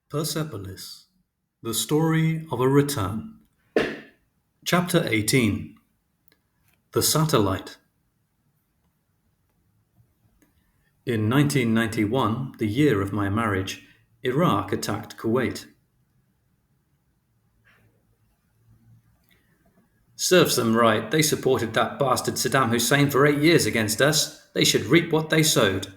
Persepolis, the story of a return. Chapter 18. The Satellite. In 1991, the year of my marriage, Iraq attacked Kuwait. Serves them right. They supported that bastard Saddam Hussein for 8 years against us. They should reap what they sowed.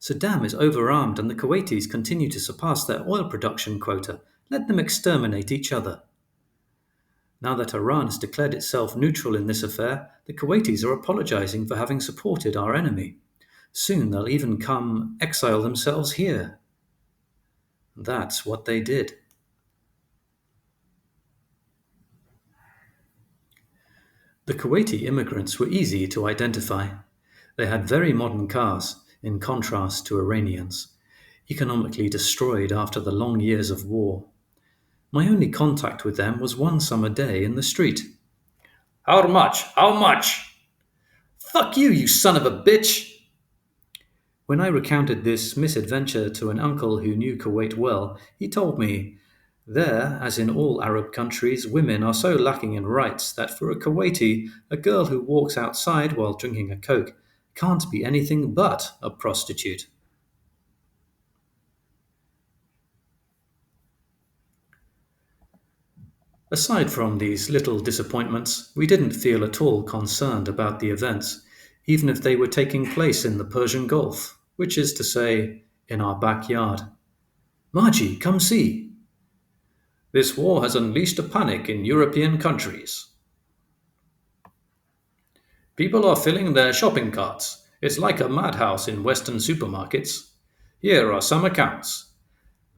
Saddam is overarmed and the Kuwaitis continue to surpass their oil production quota. Let them exterminate each other. Now that Iran has declared itself neutral in this affair, the Kuwaitis are apologizing for having supported our enemy. Soon they'll even come exile themselves here. That's what they did. The Kuwaiti immigrants were easy to identify. They had very modern cars, in contrast to Iranians, economically destroyed after the long years of war. My only contact with them was one summer day in the street. How much? How much? Fuck you, you son of a bitch! When I recounted this misadventure to an uncle who knew Kuwait well, he told me, there, as in all Arab countries, women are so lacking in rights that for a Kuwaiti, a girl who walks outside while drinking a Coke can't be anything but a prostitute. Aside from these little disappointments, we didn't feel at all concerned about the events, even if they were taking place in the Persian Gulf, which is to say, in our backyard. Margie, come see. This war has unleashed a panic in European countries. People are filling their shopping carts. It's like a madhouse in Western supermarkets. Here are some accounts.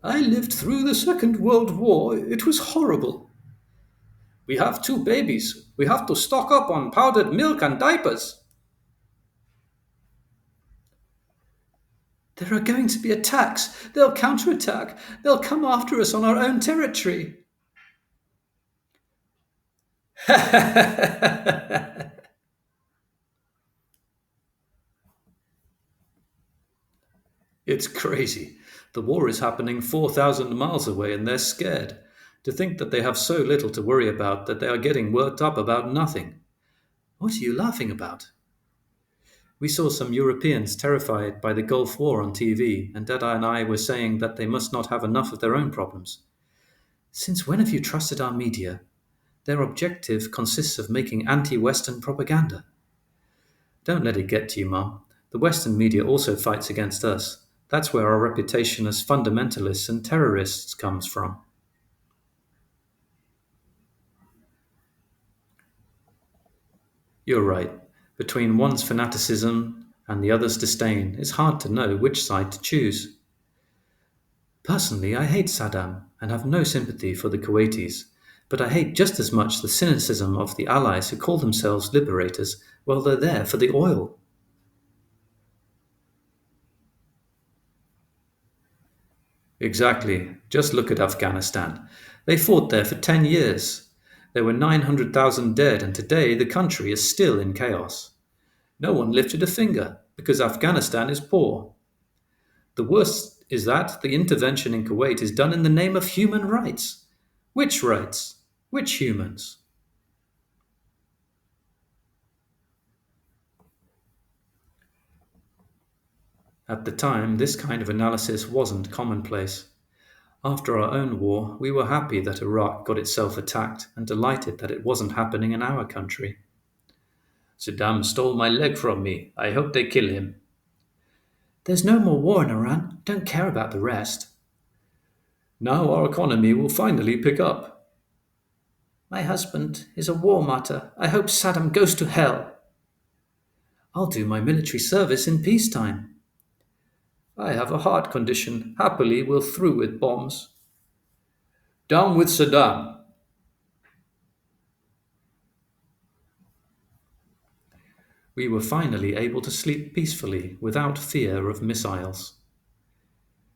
I lived through the Second World War. It was horrible. We have two babies. We have to stock up on powdered milk and diapers. There are going to be attacks. They'll counterattack. They'll come after us on our own territory. It's crazy. The war is happening 4,000 miles away and they're scared. To think that they have so little to worry about that they are getting worked up about nothing. What are you laughing about? We saw some Europeans terrified by the Gulf War on TV, and Dada and I were saying that they must not have enough of their own problems. Since when have you trusted our media? Their objective consists of making anti-Western propaganda. Don't let it get to you, Mum. The Western media also fights against us. That's where our reputation as fundamentalists and terrorists comes from. You're right. Between one's fanaticism and the other's disdain, it's hard to know which side to choose. Personally, I hate Saddam and have no sympathy for the Kuwaitis, but I hate just as much the cynicism of the allies who call themselves liberators while they're there for the oil. Exactly. Just look at Afghanistan. They fought there for 10 years. There were 900,000 dead, and today the country is still in chaos. No one lifted a finger because Afghanistan is poor. The worst is that the intervention in Kuwait is done in the name of human rights. Which rights? Which humans? At the time, this kind of analysis wasn't commonplace. After our own war, we were happy that Iraq got itself attacked and delighted that it wasn't happening in our country. Saddam stole my leg from me. I hope they kill him. There's no more war in Iran. Don't care about the rest. Now our economy will finally pick up. My husband is a war martyr. I hope Saddam goes to hell. I'll do my military service in peacetime. I have a heart condition. Happily, we're through with bombs. Down with Saddam. We were finally able to sleep peacefully without fear of missiles.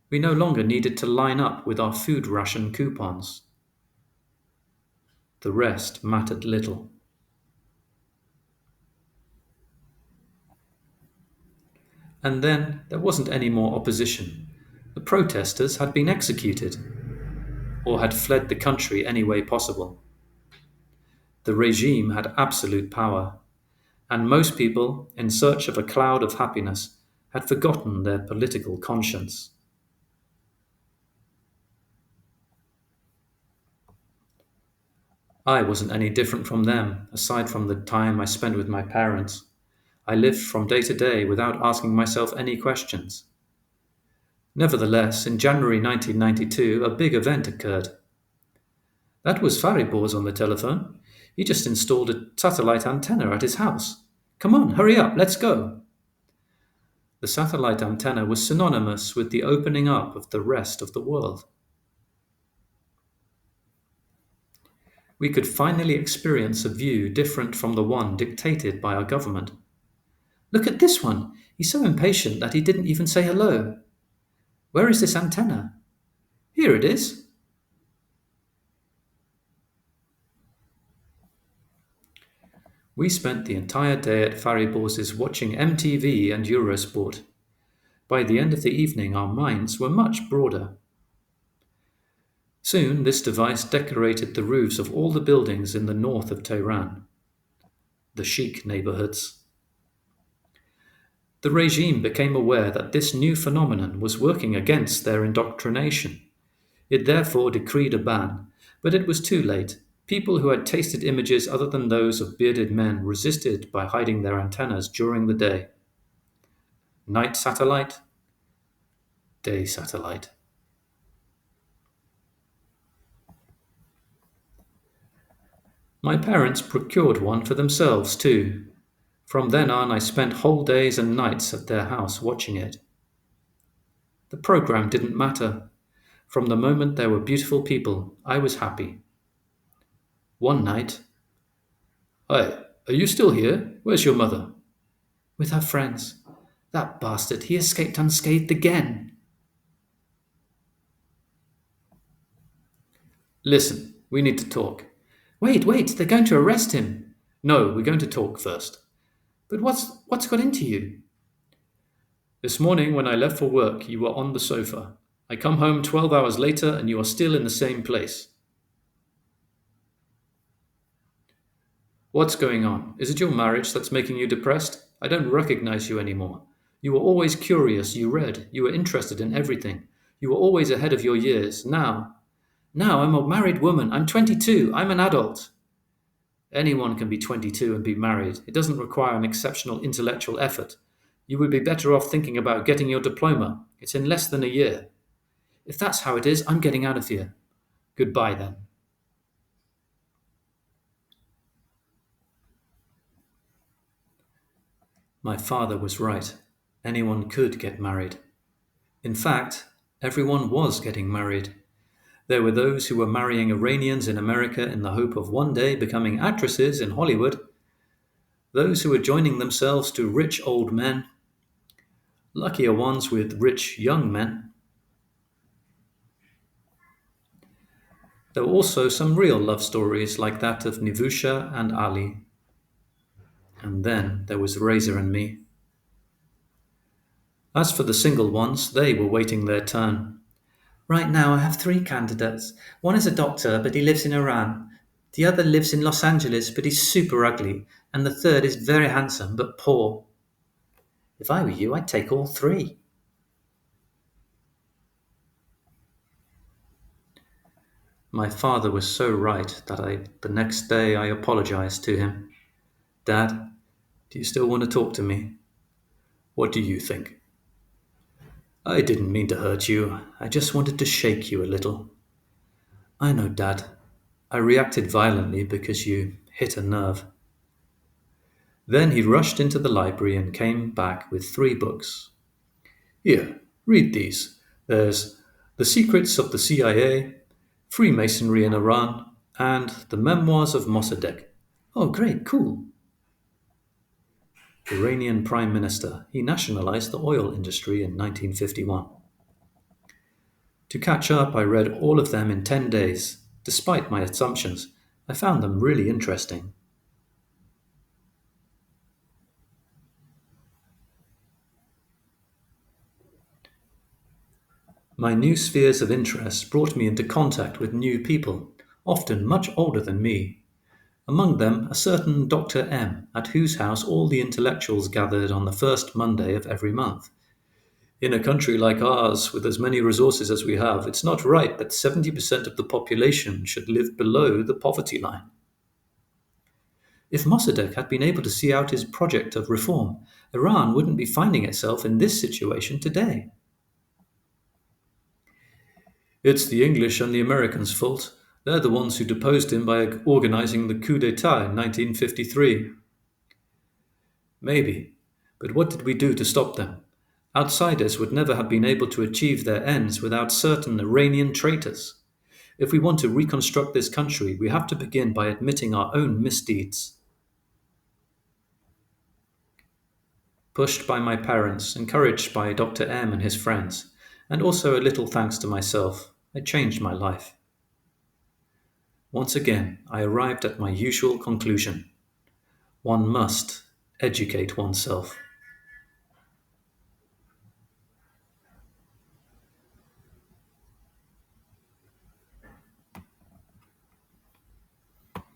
We no longer needed to line up with our food ration coupons. The rest mattered little. And then there wasn't any more opposition. The protesters had been executed or had fled the country any way possible. The regime had absolute power, and most people, in search of a cloud of happiness, had forgotten their political conscience. I wasn't any different from them, aside from the time I spent with my parents. I lived from day to day without asking myself any questions. Nevertheless, in January 1992, a big event occurred. That was Faribor's on the telephone. He just installed a satellite antenna at his house. Come on, hurry up, let's go. The satellite antenna was synonymous with the opening up of the rest of the world. We could finally experience a view different from the one dictated by our government. Look at this one. He's so impatient that he didn't even say hello. Where is this antenna? Here it is. We spent the entire day at Faribor's watching MTV and Eurosport. By the end of the evening, our minds were much broader. Soon, this device decorated the roofs of all the buildings in the north of Tehran, the chic neighborhoods. The regime became aware that this new phenomenon was working against their indoctrination. It therefore decreed a ban, but it was too late. People who had tasted images other than those of bearded men resisted by hiding their antennas during the day. Night satellite, day satellite. My parents procured one for themselves too. From then on, I spent whole days and nights at their house watching it. The program didn't matter. From the moment there were beautiful people, I was happy. One night, "Hi, are you still here? Where's your mother?" "With her friends." "That bastard, he escaped unscathed again." "Listen, we need to talk." Wait, they're going to arrest him." "No, we're going to talk first." "But what's got into you?" "This morning when I left for work, you were on the sofa. I come home 12 hours later and you are still in the same place. What's going on? Is it your marriage that's making you depressed? I don't recognize you anymore. You were always curious, you read, you were interested in everything. You were always ahead of your years. Now I'm a married woman. I'm 22. I'm an adult." "Anyone can be 22 and be married. It doesn't require an exceptional intellectual effort. You would be better off thinking about getting your diploma. It's in less than a year." "If that's how it is, I'm getting out of here." "Goodbye then." My father was right. Anyone could get married. In fact, everyone was getting married. There were those who were marrying Iranians in America in the hope of one day becoming actresses in Hollywood, those who were joining themselves to rich old men, luckier ones with rich young men. There were also some real love stories like that of Nivusha and Ali. And then there was Razor and me. As for the single ones, they were waiting their turn. "Right now, I have three candidates. One is a doctor, but he lives in Iran. The other lives in Los Angeles, but he's super ugly. And the third is very handsome, but poor." If I were you, I'd take all three. My father was so right that the next day I apologized to him. "Dad, do you still want to talk to me? What do you think?" "I didn't mean to hurt you. I just wanted to shake you a little." "I know, Dad. I reacted violently because you hit a nerve." Then he rushed into the library and came back with three books. "Here, read these. There's The Secrets of the CIA, Freemasonry in Iran, and The Memoirs of Mossadegh." "Oh, great, cool." Iranian Prime Minister. He nationalized the oil industry in 1951. To catch up, I read all of them in 10 days. Despite my assumptions, I found them really interesting. My new spheres of interest brought me into contact with new people, often much older than me. Among them, a certain Dr. M, at whose house all the intellectuals gathered on the first Monday of every month. In a country like ours, with as many resources as we have, it's not right that 70% of the population should live below the poverty line. If Mossadegh had been able to see out his project of reform, Iran wouldn't be finding itself in this situation today. It's the English and the Americans' fault. They're the ones who deposed him by organizing the coup d'etat in 1953. Maybe. But what did we do to stop them? Outsiders would never have been able to achieve their ends without certain Iranian traitors. If we want to reconstruct this country, we have to begin by admitting our own misdeeds. Pushed by my parents, encouraged by Dr. M and his friends, and also a little thanks to myself, I changed my life. Once again, I arrived at my usual conclusion. One must educate oneself.